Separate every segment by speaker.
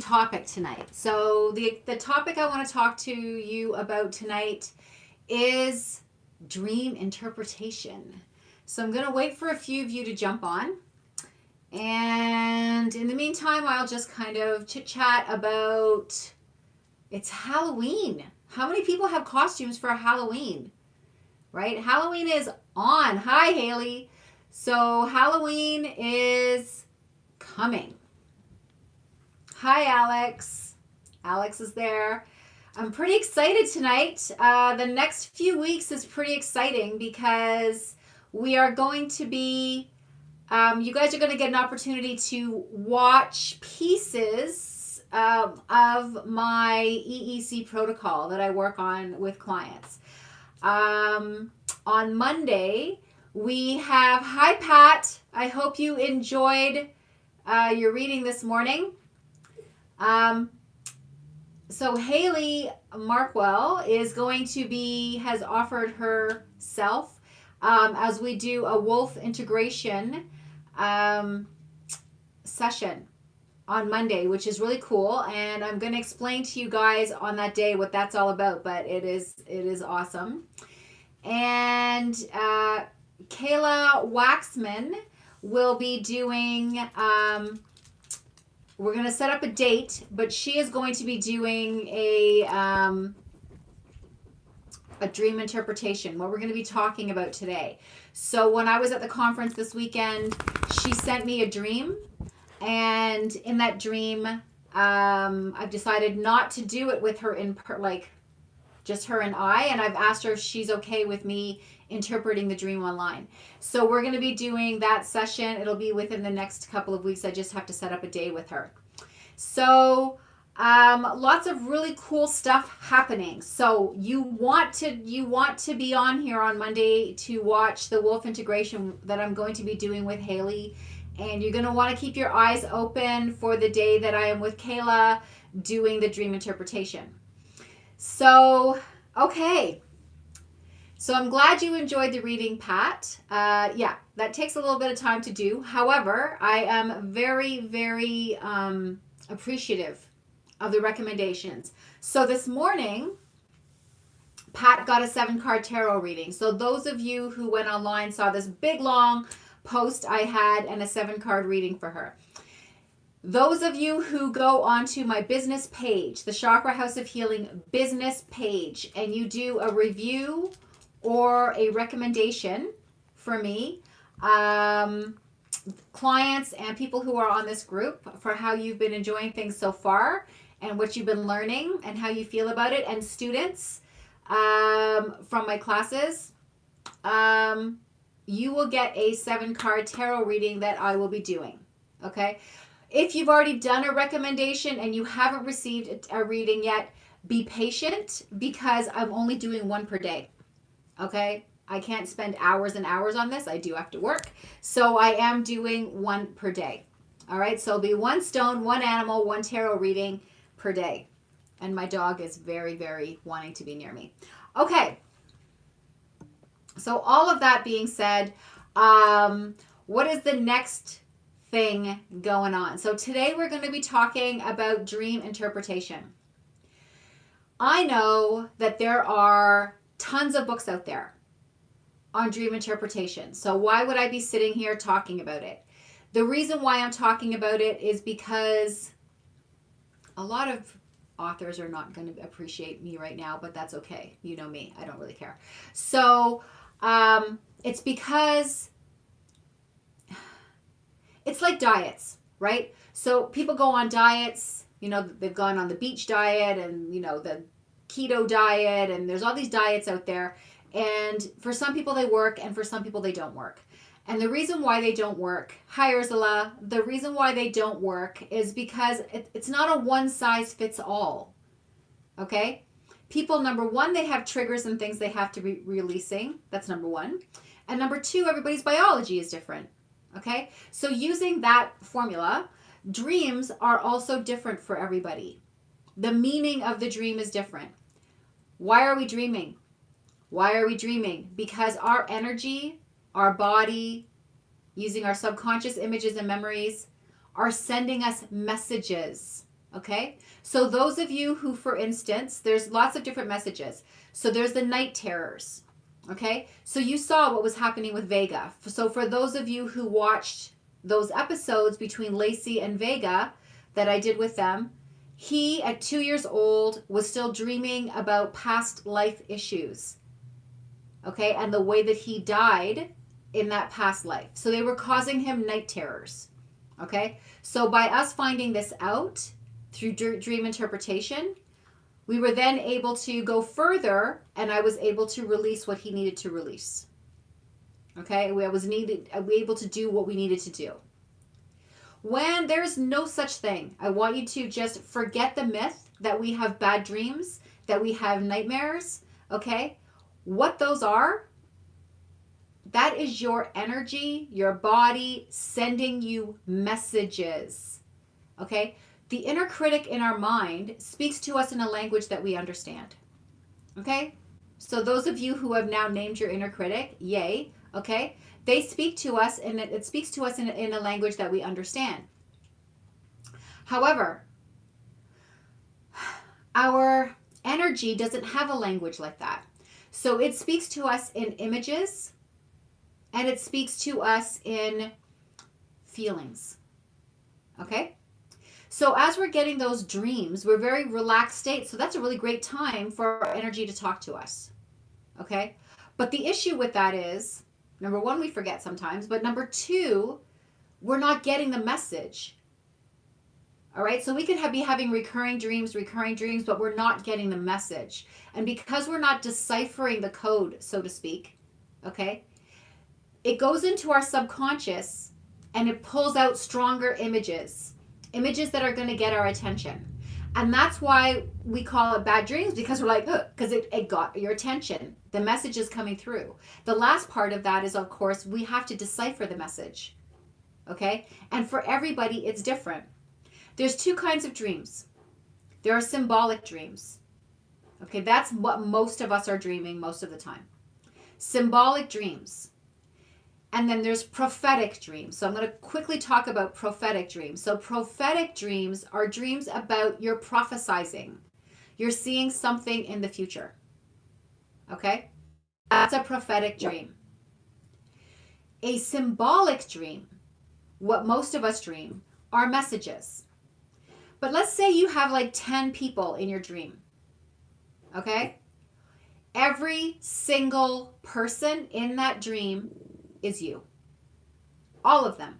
Speaker 1: topic tonight. So the topic I want to talk to you about tonight is dream interpretation. So I'm going to wait for a few of you to jump on. And in the meantime, I'll just kind of chit chat about it's Halloween. How many people have costumes for Halloween? Right? Halloween is on. Hi, Haley. So Halloween is coming. Hi, Alex. Alex is there. I'm pretty excited tonight. The next few weeks is pretty exciting because we are going to be, you guys are going to get an opportunity to watch pieces of my EEC protocol that I work on with clients. On Monday, we have, hi, Pat. I hope you enjoyed your reading this morning. So Haley Markwell is going to be, has offered herself as we do a wolf integration session on Monday, which is really cool. And I'm going to explain to you guys on that day what that's all about, but it is awesome. And Kayla Waxman will be doing, we're going to set up a date, but she is going to be doing a dream interpretation, what we're going to be talking about today. So when I was at the conference this weekend, she sent me a dream. And in that dream, I've decided not to do it with her just her and I. And I've asked her if she's okay with me interpreting the dream online. So we're going to be doing that session. It'll be within the next couple of weeks. I just have to set up a day with her. So lots of really cool stuff happening. So you want to be on here on Monday to watch the wolf integration that I'm going to be doing with Haley. And you're going to want to keep your eyes open for the day that I am with Kayla doing the dream interpretation. So, okay. So I'm glad you enjoyed the reading, Pat. Yeah, that takes a little bit of time to do. However, I am very, very appreciative of the recommendations. So this morning, Pat got a 7-card tarot reading. So those of you who went online saw this big, long post I had and a 7-card reading for her. Those of you who go onto my business page, the Chakra House of Healing business page, and you do a review or a recommendation for me, clients and people who are on this group, for how you've been enjoying things so far and what you've been learning and how you feel about it, and students from my classes, you will get a 7-card tarot reading that I will be doing. Okay? If you've already done a recommendation and you haven't received a reading yet, be patient because I'm only doing one per day. Okay? I can't spend hours and hours on this. I do have to work. So I am doing one per day. All right? So it'll be one stone, one animal, one tarot reading per day. And my dog is very, very wanting to be near me. Okay. So all of that being said, what is the next thing going on? So today we're going to be talking about dream interpretation. I know that there are tons of books out there on dream interpretation. So why would I be sitting here talking about it? The reason why I'm talking about it is because a lot of authors are not going to appreciate me right now, but that's okay. You know me. I don't really care. So it's because it's like diets, right? So people go on diets, they've gone on the beach diet and, the keto diet, and there's all these diets out there. And for some people they work, and for some people they don't work. And the reason why they don't work, hi Ursula, the reason why they don't work is because it's not a one size fits all. Okay? People, number one, they have triggers and things they have to be releasing. That's number one. And number two, everybody's biology is different. Okay? So using that formula, dreams are also different for everybody. The meaning of the dream is different. Why are we dreaming? Why are we dreaming? Because our energy, our body, using our subconscious images and memories, are sending us messages. Okay? So those of you who, for instance, there's lots of different messages. So there's the night terrors. Okay? So you saw what was happening with Vega. So for those of you who watched those episodes between Lacey and Vega that I did with them, he, at 2 years old, was still dreaming about past life issues. Okay? And the way that he died in that past life. So they were causing him night terrors. Okay? So by us finding this out through dream interpretation, we were then able to go further, and I was able to release what he needed to release. Okay? I was able to do what we needed to do. When there's no such thing, I want you to just forget the myth that we have bad dreams, that we have nightmares. Okay? What those are, that is your energy, your body sending you messages. Okay? The inner critic in our mind speaks to us in a language that we understand. Okay? So those of you who have now named your inner critic, yay, okay? They speak to us, and it speaks to us in a language that we understand. However, our energy doesn't have a language like that. So it speaks to us in images, and it speaks to us in feelings. Okay? So as we're getting those dreams, we're very relaxed state. So that's a really great time for our energy to talk to us. Okay? But the issue with that is, number one, we forget sometimes. But number two, we're not getting the message. All right? So we could be having recurring dreams, but we're not getting the message. And because we're not deciphering the code, so to speak, okay, it goes into our subconscious and it pulls out stronger images that are going to get our attention. And that's why we call it bad dreams, because we're like, because it got your attention. The message is coming through. The last part of that is, of course, we have to decipher the message. Okay? And for everybody, it's different. There's two kinds of dreams. There are symbolic dreams. Okay? That's what most of us are dreaming most of the time. Symbolic dreams. And then there's prophetic dreams. So I'm going to quickly talk about prophetic dreams. So prophetic dreams are dreams about you're prophesizing. You're seeing something in the future. Okay? That's a prophetic dream. A symbolic dream, what most of us dream, are messages. But let's say you have like 10 people in your dream. Okay? Every single person in that dream is you. All of them.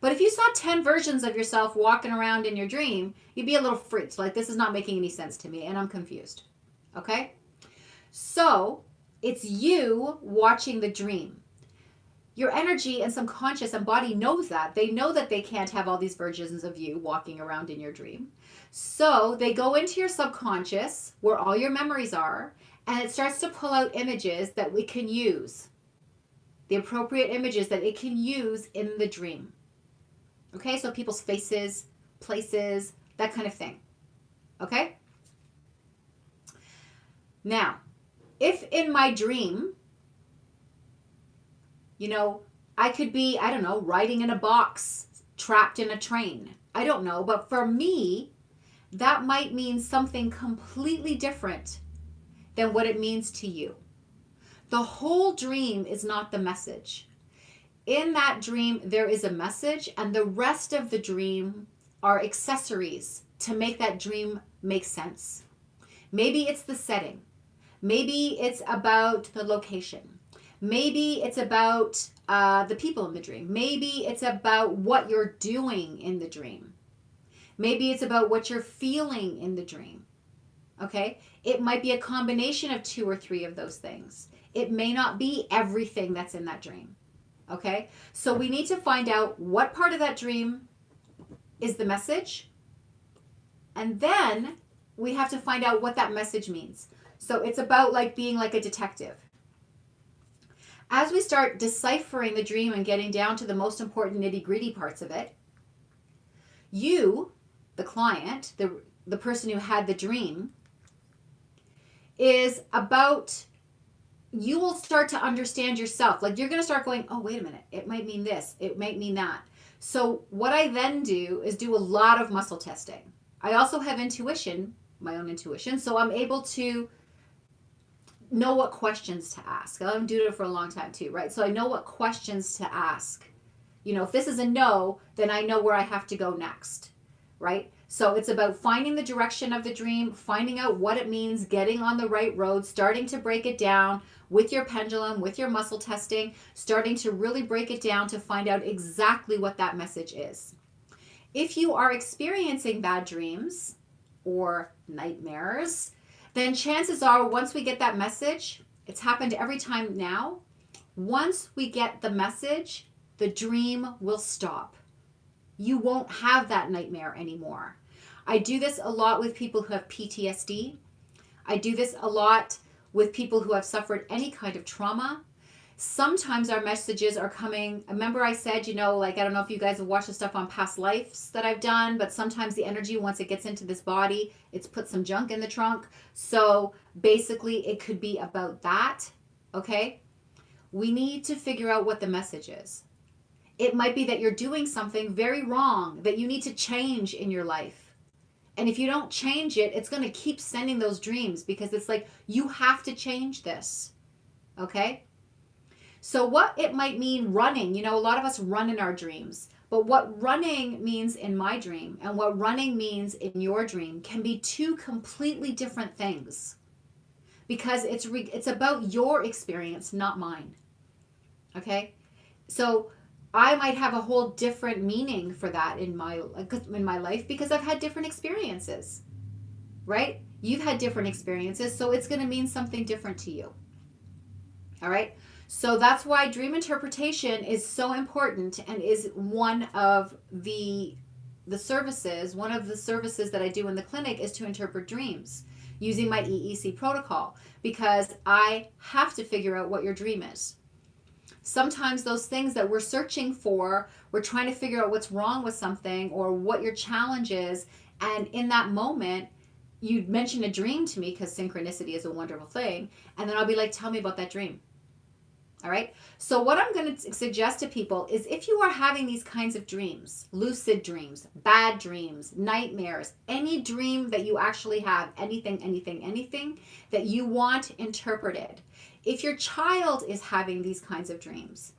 Speaker 1: But if you saw 10 versions of yourself walking around in your dream, you'd be a little freaked. Like, this is not making any sense to me, and I'm confused. Okay? So, it's you watching the dream. Your energy and subconscious and body knows that. They know that they can't have all these versions of you walking around in your dream. So, they go into your subconscious, where all your memories are, and it starts to pull out images that we can use. The appropriate images that it can use in the dream. Okay, so people's faces, places, that kind of thing. Okay? Now, if in my dream, I could be, riding in a box, trapped in a train. I don't know, but for me, that might mean something completely different than what it means to you. The whole dream is not the message. In that dream, there is a message, and the rest of the dream are accessories to make that dream make sense. Maybe it's the setting. Maybe it's about the location. Maybe it's about the people in the dream. Maybe it's about what you're doing in the dream. Maybe it's about what you're feeling in the dream. Okay? It might be a combination of 2 or 3 of those things. It may not be everything that's in that dream. Okay? So we need to find out what part of that dream is the message. And then we have to find out what that message means. So it's about like being like a detective. As we start deciphering the dream and getting down to the most important nitty-gritty parts of it, you, the client, the person who had the dream, is about, you will start to understand yourself. Like, you're going to start going, oh, wait a minute, it might mean this, it might mean that. So what I then do is do a lot of muscle testing. I also have intuition, my own intuition, so I'm able to know what questions to ask. I've been doing it for a long time too, right? So I know what questions to ask. You know, if this is a no, then I know where I have to go next, right? So it's about finding the direction of the dream, finding out what it means, getting on the right road, starting to break it down with your pendulum, with your muscle testing, starting to really break it down to find out exactly what that message is. If you are experiencing bad dreams or nightmares, then chances are once we get that message, it's happened every time now, once we get the message, the dream will stop. You won't have that nightmare anymore. I do this a lot with people who have PTSD. I do this a lot with people who have suffered any kind of trauma. Sometimes our messages are coming. Remember I said, you know, like, I don't know if you guys have watched the stuff on past lives that I've done, but sometimes the energy, once it gets into this body, it's put some junk in the trunk. So basically it could be about that, okay? We need to figure out what the message is. It might be that you're doing something very wrong that you need to change in your life. And if you don't change it, it's going to keep sending those dreams because it's like, you have to change this. Okay? So what it might mean running, you know, a lot of us run in our dreams. But what running means in my dream and what running means in your dream can be two completely different things. Because it's about your experience, not mine. Okay? So I might have a whole different meaning for that in my life because I've had different experiences, right? You've had different experiences, so it's going to mean something different to you. All right? So that's why dream interpretation is so important and is one of the services, one of the services that I do in the clinic is to interpret dreams using my EEC protocol because I have to figure out what your dream is. Sometimes those things that we're searching for, we're trying to figure out what's wrong with something or what your challenge is. And in that moment, you mention a dream to me because synchronicity is a wonderful thing. And then I'll be like, tell me about that dream. All right. So what I'm going to suggest to people is if you are having these kinds of dreams, lucid dreams, bad dreams, nightmares, any dream that you actually have, anything that you want interpreted, if your child is having these kinds of dreams,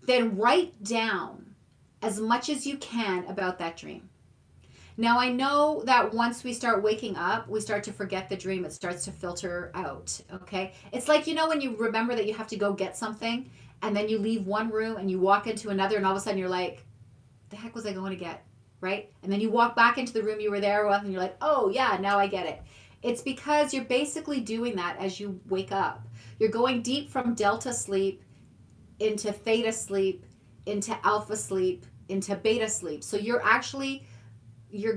Speaker 1: then write down as much as you can about that dream. Now, I know that once we start waking up, we start to forget the dream. It starts to filter out, okay? It's like, you know, when you remember that you have to go get something, and then you leave one room and you walk into another, and all of a sudden you're like, the heck was I going to get, right? And then you walk back into the room you were there with, and you're like, oh, yeah, now I get it. It's because you're basically doing that as you wake up. You're going deep from delta sleep into theta sleep, into alpha sleep, into beta sleep. So you're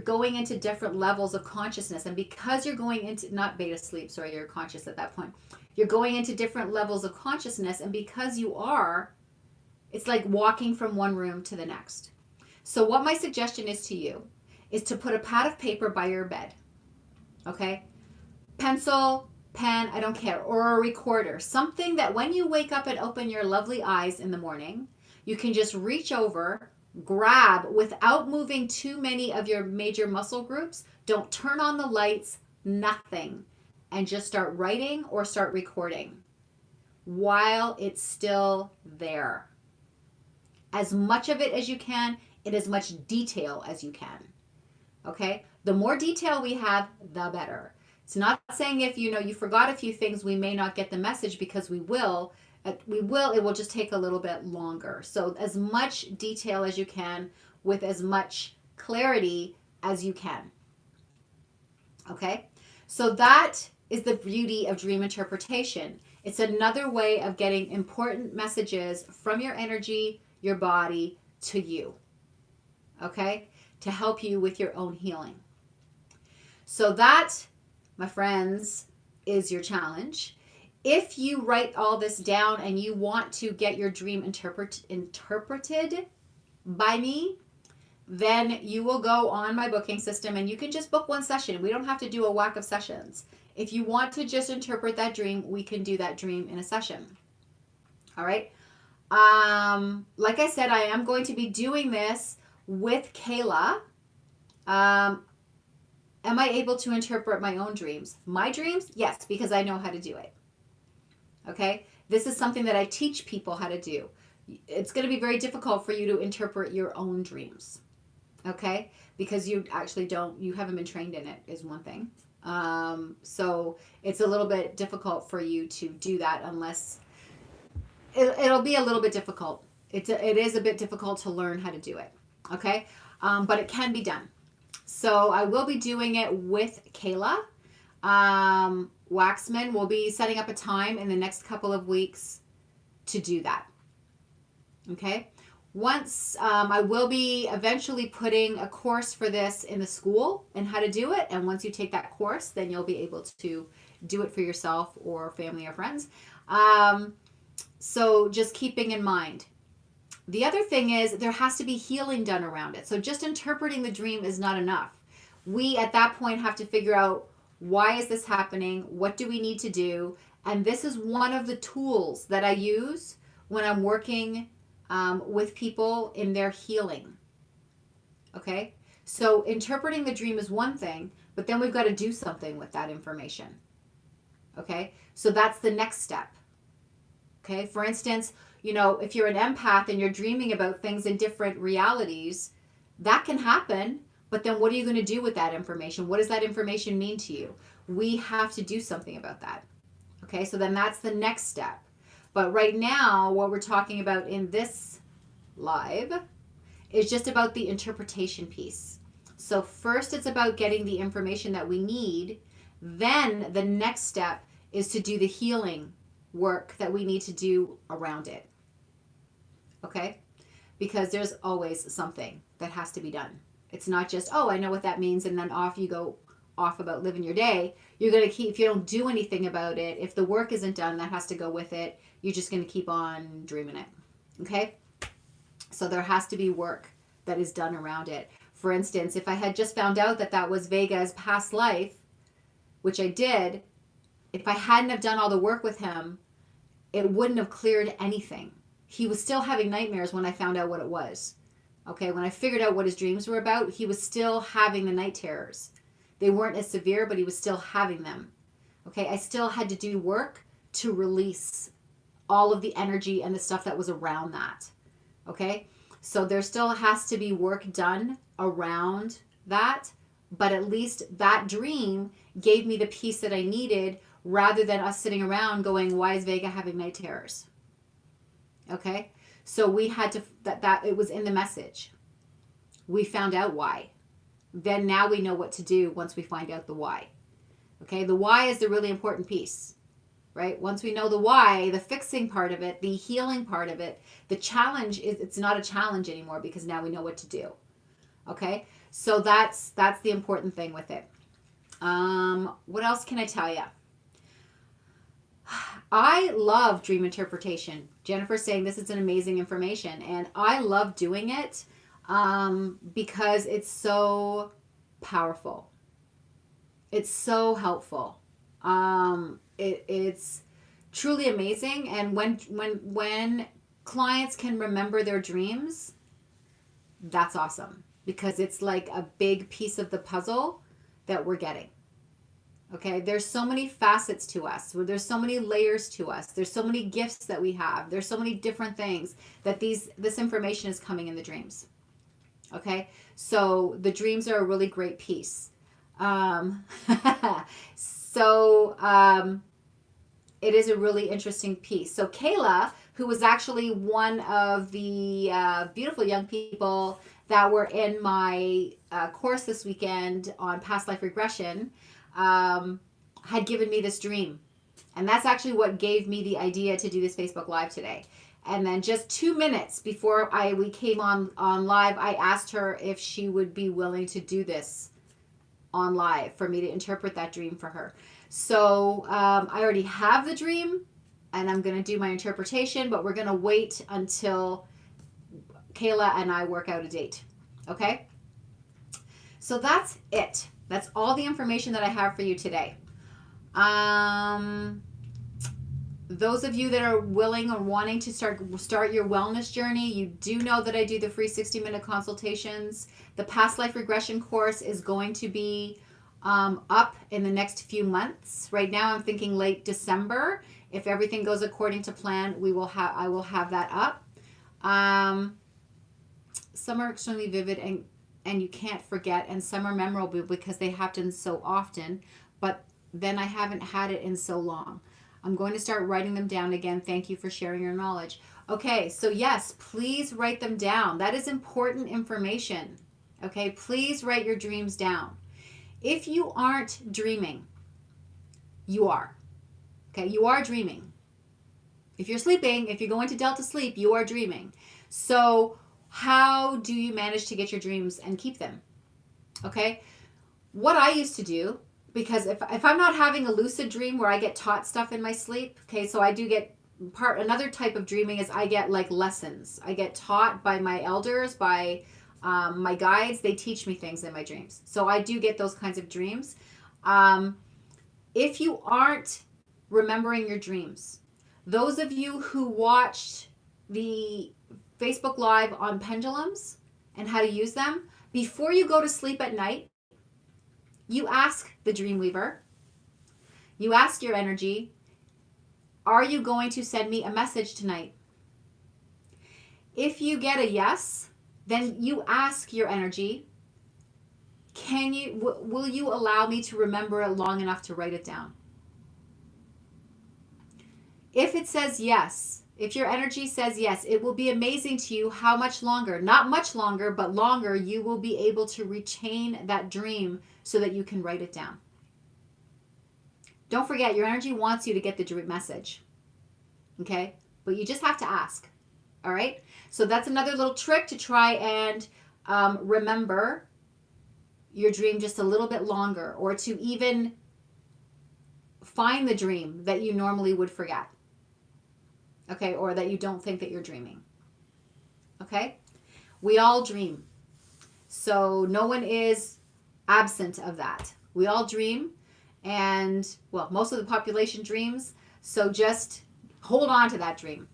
Speaker 1: going into different levels of consciousness. And because you're going into, not beta sleep, sorry, you're conscious at that point. You're going into different levels of consciousness. And because you are, it's like walking from one room to the next. So what my suggestion is to you is to put a pad of paper by your bed. Okay? Pencil, pen, I don't care, or a recorder. Something that when you wake up and open your lovely eyes in the morning, you can just reach over, grab without moving too many of your major muscle groups. Don't turn on the lights, nothing. And just start writing or start recording while it's still there. As much of it as you can, in as much detail as you can. Okay? The more detail we have, the better. It's not saying if you forgot a few things, we may not get the message because we will. It will just take a little bit longer. So as much detail as you can with as much clarity as you can. Okay? So that is the beauty of dream interpretation. It's another way of getting important messages from your energy, your body, to you. Okay? To help you with your own healing. So that, my friends, is your challenge. If you write all this down and you want to get your dream interpreted by me, then you will go on my booking system and you can just book one session. We don't have to do a whack of sessions. If you want to just interpret that dream, we can do that dream in a session. All right. Like I said, I am going to be doing this with Kayla. Am I able to interpret my own dreams? My dreams? Yes, because I know how to do it. Okay? This is something that I teach people how to do. It's going to be very difficult for you to interpret your own dreams. Okay? Because you actually you haven't been trained in it, is one thing. So it's a little bit difficult for you to do that unless it'll be a little bit difficult. It is a bit difficult to learn how to do it. Okay? But it can be done. So I will be doing it with Kayla Waxman. We'll be setting up a time in the next couple of weeks to do that. Okay? Once I will be eventually putting a course for this in the school and how to do it. And once you take that course, then you'll be able to do it for yourself or family or friends. So just keeping in mind. The other thing is there has to be healing done around it. So just interpreting the dream is not enough. We at that point have to figure out, why is this happening? What do we need to do? And this is one of the tools that I use when I'm working with people in their healing. Okay? So interpreting the dream is one thing, but then we've got to do something with that information. Okay? So that's the next step. Okay? For instance, if you're an empath and you're dreaming about things in different realities, that can happen, but then what are you going to do with that information? What does that information mean to you? We have to do something about that. Okay, so then that's the next step. But right now, what we're talking about in this live is just about the interpretation piece. So first it's about getting the information that we need. Then the next step is to do the healing work that we need to do around it. Okay? Because there's always something that has to be done. It's not just, oh, I know what that means, and then off you go off about living your day. You're going to keep, if you don't do anything about it, if the work isn't done, that has to go with it. You're just going to keep on dreaming it. Okay? So there has to be work that is done around it. For instance, if I had just found out that that was Vega's past life, which I did, if I hadn't have done all the work with him, it wouldn't have cleared anything. He was still having nightmares when I found out what it was. Okay, when I figured out what his dreams were about, he was still having the night terrors. They weren't as severe, but he was still having them. Okay, I still had to do work to release all of the energy and the stuff that was around that. Okay, so there still has to be work done around that, but at least that dream gave me the peace that I needed, rather than us sitting around going, why is Vega having night terrors? Okay, so we had to, that it was in the message. We found out why. Then now we know what to do once we find out the why. Okay, the why is the really important piece, right? Once we know the why, the fixing part of it, the healing part of it, the challenge is, it's not a challenge anymore because now we know what to do. Okay, so that's the important thing with it. What else can I tell you? I love dream interpretation. Jennifer's saying this is an amazing information, and I love doing it because it's so powerful. It's so helpful. It's truly amazing, and when clients can remember their dreams, that's awesome, because it's like a big piece of the puzzle that we're getting. Okay, there's so many facets to us. There's so many layers to us. There's so many gifts that we have. There's so many different things that this information is coming in the dreams. Okay, so the dreams are a really great piece. It is a really interesting piece. So Kayla, who was actually one of the beautiful young people that were in my course this weekend on past life regression, had given me this dream. And that's actually what gave me the idea to do this Facebook Live today. And then just 2 minutes before we came on live, I asked her if she would be willing to do this on live for me to interpret that dream for her. So I already have the dream, and I'm going to do my interpretation, but we're going to wait until Kayla and I work out a date. Okay? So that's it. That's all the information that I have for you today. Those of you that are willing or wanting to start your wellness journey, you do know that I do the free 60-minute consultations. The past life regression course is going to be up in the next few months. Right now I'm thinking late December. If everything goes according to plan, I will have that up. Some are extremely vivid and you can't forget, and some are memorable because they happen so often, but then I haven't had it in so long. I'm going to start writing them down again. Thank you for sharing your knowledge. Okay, so yes, please write them down. That is important information. Okay, please write your dreams down. If you aren't dreaming, you are. Okay, you are dreaming. If you're sleeping, if you're going to Delta sleep, you are dreaming. So how do you manage to get your dreams and keep them? Okay, what I used to do, because if I'm not having a lucid dream where I get taught stuff in my sleep, okay, so I do get another type of dreaming is I get like lessons. I get taught by my elders, by my guides. They teach me things in my dreams. So I do get those kinds of dreams. If you aren't remembering your dreams, those of you who watched the Facebook Live on pendulums and how to use them, before you go to sleep at night, you ask the Dreamweaver, you ask your energy, are you going to send me a message tonight? If you get a yes, then you ask your energy, will you allow me to remember it long enough to write it down? If it says yes, if your energy says yes, it will be amazing to you how much longer, not much longer, but longer, you will be able to retain that dream so that you can write it down. Don't forget, your energy wants you to get the dream message. Okay? But you just have to ask. All right? So that's another little trick to try and remember your dream just a little bit longer, or to even find the dream that you normally would forget. Okay? Or that you don't think that you're dreaming. Okay? We all dream. So no one is absent of that. We all dream, and well, most of the population dreams. So just hold on to that dream.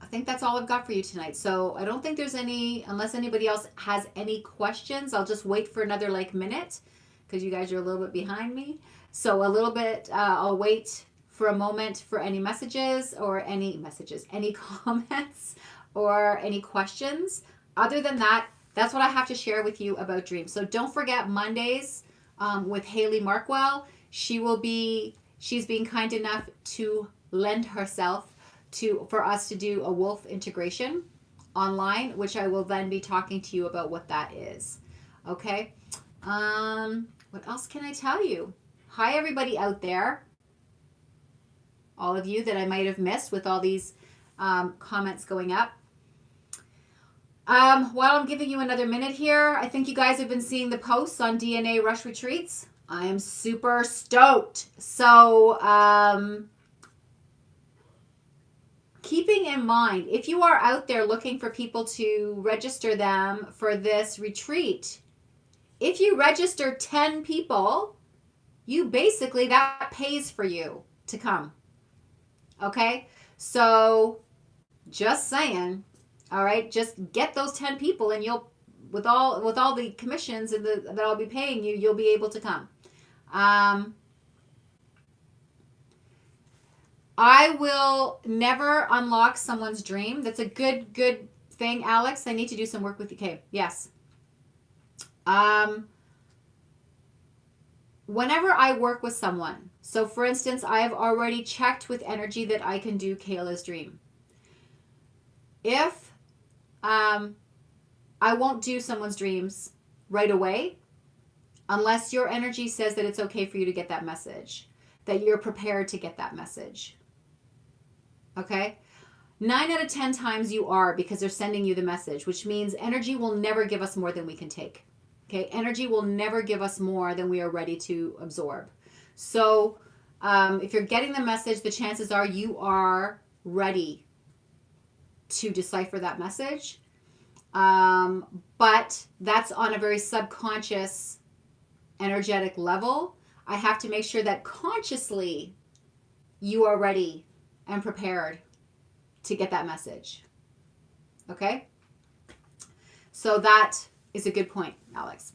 Speaker 1: I think that's all I've got for you tonight. So I don't think there's any, unless anybody else has any questions. I'll just wait for another minute because you guys are a little bit behind me. So a little bit, I'll wait for a moment for any messages, any comments or any questions. Other than that, that's what I have to share with you about dreams. So don't forget Mondays with Haley Markwell. She's being kind enough to lend herself for us to do a wolf integration online, which I will then be talking to you about what that is. Okay. What else can I tell you? Hi, everybody out there. All of you that I might have missed with all these comments going up. While I'm giving you another minute here, I think you guys have been seeing the posts on DNA Rush Retreats. I am super stoked. So, keeping in mind, if you are out there looking for people to register them for this retreat, if you register 10 people, that pays for you to come. Okay? So, just saying. All right, just get those 10 people, and you'll, with all the commissions and that I'll be paying you, you'll be able to come. I will never unlock someone's dream. That's a good thing, Alex. I need to do some work with you. Okay, yes. Whenever I work with someone, so for instance, I have already checked with energy that I can do Kayla's dream. If I won't do someone's dreams right away unless your energy says that it's okay for you to get that message, that you're prepared to get that message. Okay? 9 out of 10 times you are, because they're sending you the message, which means energy will never give us more than we can take. Okay? Energy will never give us more than we are ready to absorb. So if you're getting the message, the chances are you are ready to decipher that message. But that's on a very subconscious energetic level. I have to make sure that consciously you are ready and prepared to get that message. Okay? So that is a good point, Alex.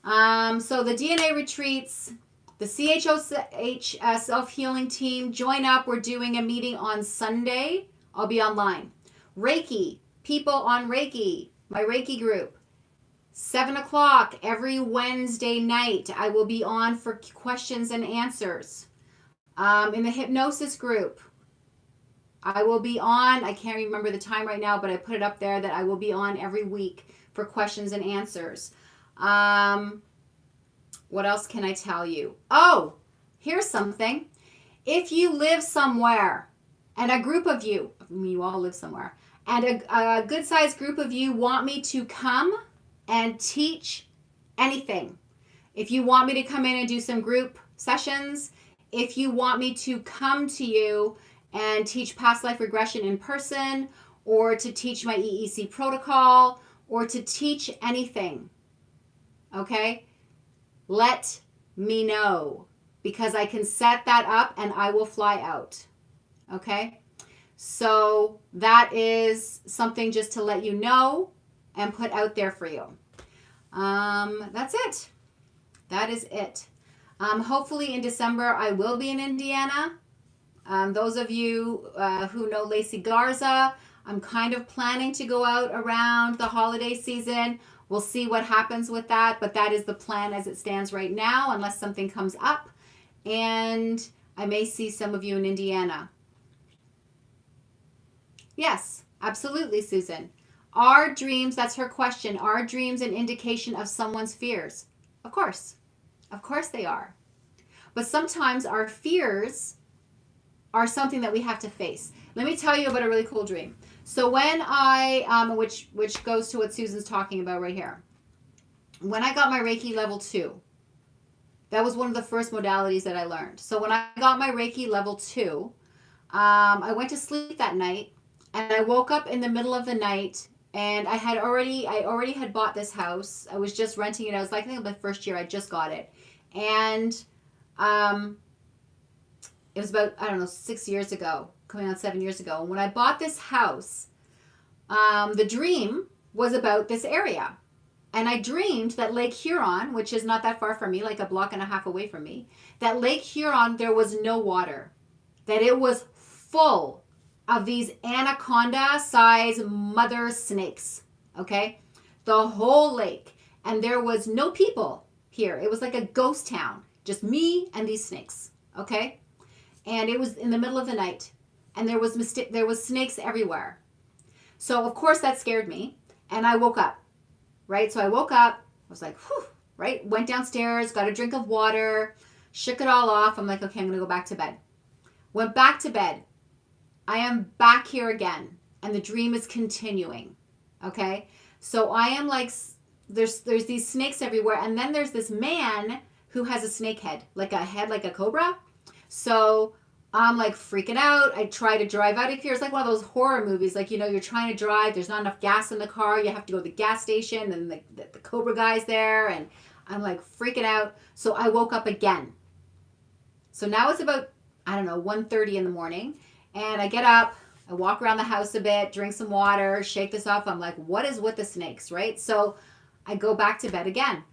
Speaker 1: So the DNA retreats, the CHOH self-healing team, join up. We're doing a meeting on Sunday. I'll be online. Reiki, people on Reiki, my Reiki group. 7 o'clock every Wednesday night. I will be on for questions and answers. In the hypnosis group, I will be on. I can't remember the time right now, but I put it up there that I will be on every week for questions and answers. What else can I tell you? Oh, here's something. If you live somewhere and a group of you, I mean, you all live somewhere, and a good sized group of you want me to come and teach anything. If you want me to come in and do some group sessions, if you want me to come to you and teach past life regression in person, or to teach my EEC protocol, or to teach anything, okay? Let me know, because I can set that up and I will fly out, okay? So that is something just to let you know and put out there for you. That's it. That is it. Hopefully in December I will be in Indiana. Those of you who know Lacey Garza, I'm kind of planning to go out around the holiday season. We'll see what happens with that, but that is the plan as it stands right now, unless something comes up. And I may see some of you in Indiana. Yes, absolutely, Susan. Are dreams, that's her question, are dreams an indication of someone's fears? Of course. Of course they are. But sometimes our fears are something that we have to face. Let me tell you about a really cool dream. So when I, which goes to what Susan's talking about right here. When I got my Reiki level 2, that was one of the first modalities that I learned. So when I got my Reiki level 2, I went to sleep that night, and I woke up in the middle of the night, and I already had bought this house. I was just renting it. I was like, I think the first year I just got it. And it was about, 6 years ago, coming on 7 years ago. And when I bought this house, the dream was about this area. And I dreamed that Lake Huron, which is not that far from me, like a block and a half away from me, that Lake Huron, there was no water. That it was full of these anaconda-sized mother snakes, okay? The whole lake. And there was no people here. It was like a ghost town. Just me and these snakes, okay? And it was in the middle of the night. And there was snakes everywhere. So, of course, that scared me. And I woke up, right? So I woke up. I was like, whew, right? Went downstairs, got a drink of water, shook it all off. I'm like, okay, I'm going to go back to bed. Went back to bed. I am back here again. And the dream is continuing, okay? So I am like, there's these snakes everywhere. And then there's this man who has a snake head like a cobra. So I'm like freaking out. I try to drive out of here. It's like one of those horror movies. Like, you're trying to drive. There's not enough gas in the car. You have to go to the gas station, and the cobra guy's there. And I'm like freaking out. So I woke up again. So now it's about, 1:30 in the morning. And I get up. I walk around the house a bit, drink some water, shake this off. I'm like, what is with the snakes, right? So I go back to bed again.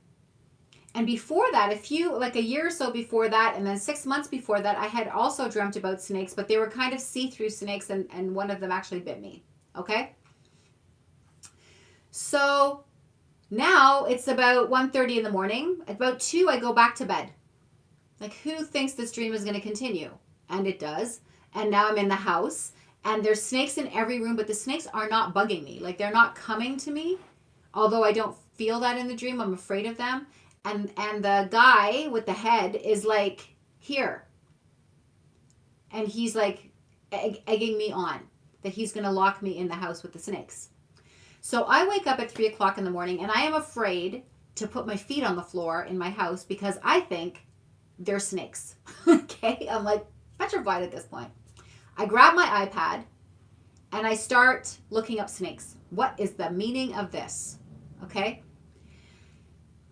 Speaker 1: And before that, a year or so before that, and then 6 months before that, I had also dreamt about snakes, but they were kind of see-through snakes, and one of them actually bit me, okay? So now it's about 1:30 in the morning. At about 2, I go back to bed. Like, who thinks this dream is going to continue? And it does. And now I'm in the house, and there's snakes in every room, but the snakes are not bugging me. Like, they're not coming to me, although I don't feel that in the dream. I'm afraid of them. And the guy with the head is like here. And he's like egging me on that he's going to lock me in the house with the snakes. So I wake up at 3 o'clock in the morning, and I am afraid to put my feet on the floor in my house because I think they're snakes. Okay? I'm like petrified at this point. I grab my iPad and I start looking up snakes. What is the meaning of this? Okay?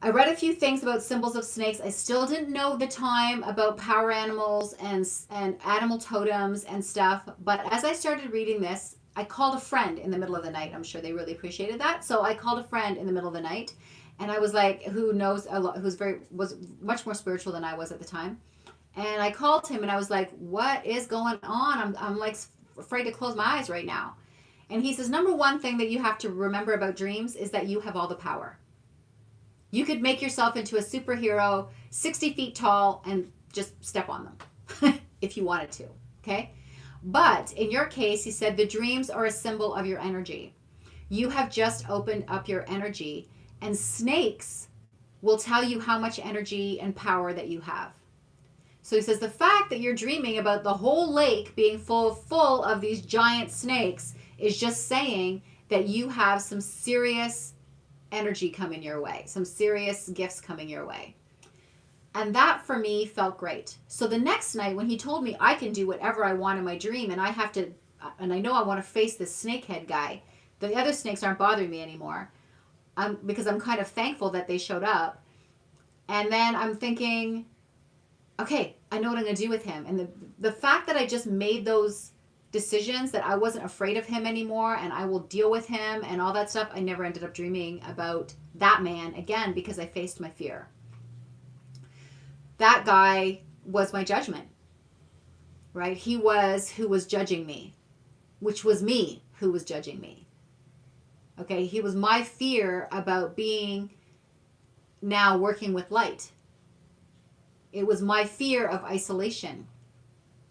Speaker 1: I read a few things about symbols of snakes. I still didn't know the time about power animals and animal totems and stuff. But as I started reading this, I called a friend in the middle of the night. I'm sure they really appreciated that. So I called a friend in the middle of the night. And I was like, who knows a lot, was much more spiritual than I was at the time. And I called him and I was like, what is going on? I'm like afraid to close my eyes right now. And he says, number one thing that you have to remember about dreams is that you have all the power. You could make yourself into a superhero, 60 feet tall, and just step on them if you wanted to. Okay. But in your case, he said, the dreams are a symbol of your energy. You have just opened up your energy, and snakes will tell you how much energy and power that you have. So he says the fact that you're dreaming about the whole lake being full of these giant snakes is just saying that you have some serious energy coming your way, some serious gifts coming your way. And that for me felt great. So the next night when he told me I can do whatever I want in my dream, and I know I want to face this snakehead guy, the other snakes aren't bothering me anymore, because I'm kind of thankful that they showed up. And then I'm thinking, okay, I know what I'm going to do with him. And the fact that I just made those decisions, that I wasn't afraid of him anymore and I will deal with him and all that stuff, I never ended up dreaming about that man again because I faced my fear. That guy was my judgment, right? He was who was judging me, which was me who was judging me. Okay, he was my fear about being now working with light. It was my fear of isolation.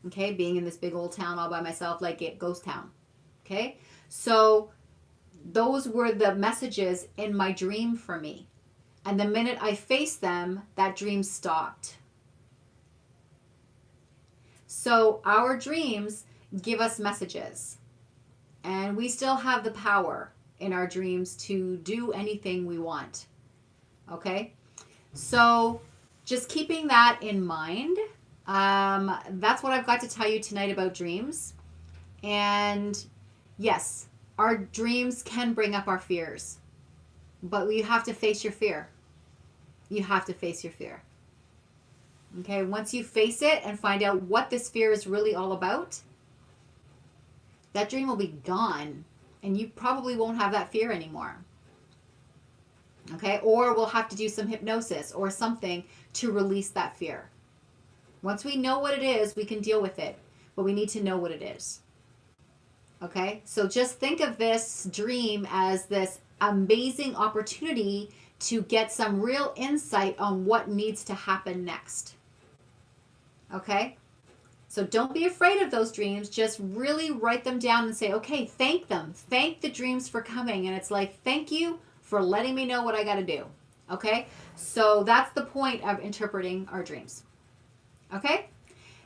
Speaker 1: Okay, being in this big old town all by myself, like a ghost town. Okay, so those were the messages in my dream for me. And the minute I faced them, that dream stopped. So our dreams give us messages. And we still have the power in our dreams to do anything we want. Okay, so just keeping that in mind, that's what I've got to tell you tonight about dreams. And yes, our dreams can bring up our fears, but you have to face your fear. You have to face your fear. Okay, once you face it and find out what this fear is really all about, that dream will be gone and you probably won't have that fear anymore. Okay, or we'll have to do some hypnosis or something to release that fear. Once we know what it is, we can deal with it, but we need to know what it is. Okay, so just think of this dream as this amazing opportunity to get some real insight on what needs to happen next. Okay, so don't be afraid of those dreams. Just really write them down and say, okay, thank them. Thank the dreams for coming. And it's like, thank you for letting me know what I got to do. Okay, so that's the point of interpreting our dreams. Okay,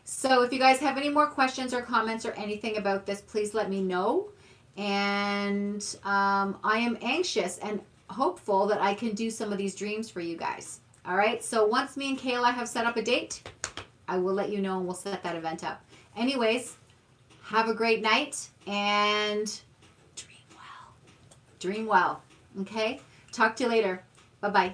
Speaker 1: so if you guys have any more questions or comments or anything about this, please let me know. And I am anxious and hopeful that I can do some of these dreams for you guys. All right, so once me and Kayla have set up a date, I will let you know and we'll set that event up. Anyways, have a great night and dream well. Dream well. Okay, talk to you later. Bye-bye.